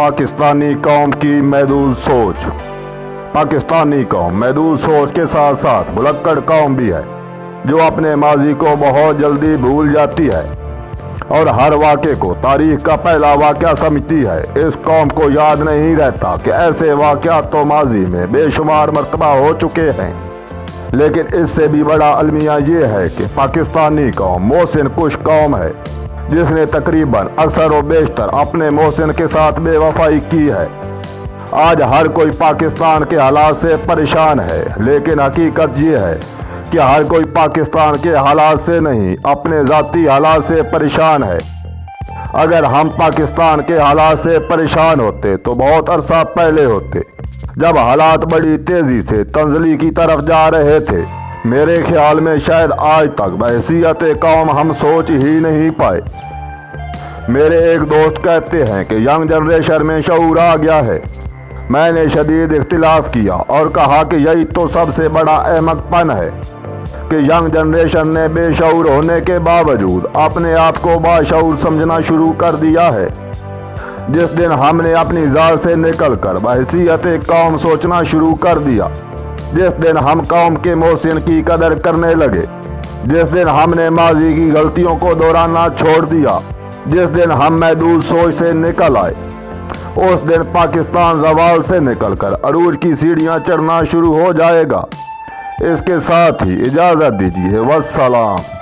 पाकिस्तानी कौम की महदूद सोच। पाकिस्तानी कौम महदूद सोच के साथ साथ भुलक्कड़ कौम भी है, जो अपने माजी को बहुत जल्दी भूल जाती है और हर वाक़े को तारीख का पहला वाक़या समझती है। इस कौम को याद नहीं रहता कि ऐसे वाक़यात तो माजी में बेशुमार मरतबा हो चुके हैं, लेकिन इससे भी बड़ा अलमिया ये है कि पाकिस्तानी कौम मोहसिन कुश कौम है, जिसने तकरीबन अक्सर व बेशतर अपने मोहसिन के साथ बेवफाई की है। आज हर कोई पाकिस्तान के हालात से परेशान है, लेकिन हकीकत ये है कि हर कोई पाकिस्तान के हालात से नहीं, अपने ज़ाती हालात से परेशान है। अगर हम पाकिस्तान के हालात से परेशान होते तो बहुत अरसा पहले होते, जब हालात बड़ी तेज़ी से तंजली की तरफ जा रहे थे। मेरे ख्याल में शायद आज तक बहसीयत कौम हम सोच ही नहीं पाए। मेरे एक दोस्त कहते हैं कि यंग जनरेशन में शऊर आ गया है। मैंने शदीद इख्तिलाफ किया और कहा कि यही तो सबसे बड़ा अहमकपन है कि यंग जनरेशन ने बेशऊर होने के बावजूद अपने आप को बाशऊर समझना शुरू कर दिया है। जिस दिन हमने अपनी ज़ात से निकलकर बहसीयत कौम सोचना शुरू कर दिया, जिस दिन हम कौम के मोहसिन की कदर करने लगे, जिस दिन हमने माजी की गलतियों को दोहराना छोड़ दिया, जिस दिन हम महदूद सोच से निकल आए, उस दिन पाकिस्तान ज़वाल से निकलकर अरूज की सीढ़ियां चढ़ना शुरू हो जाएगा। इसके साथ ही इजाज़त दीजिए, वस्सलाम।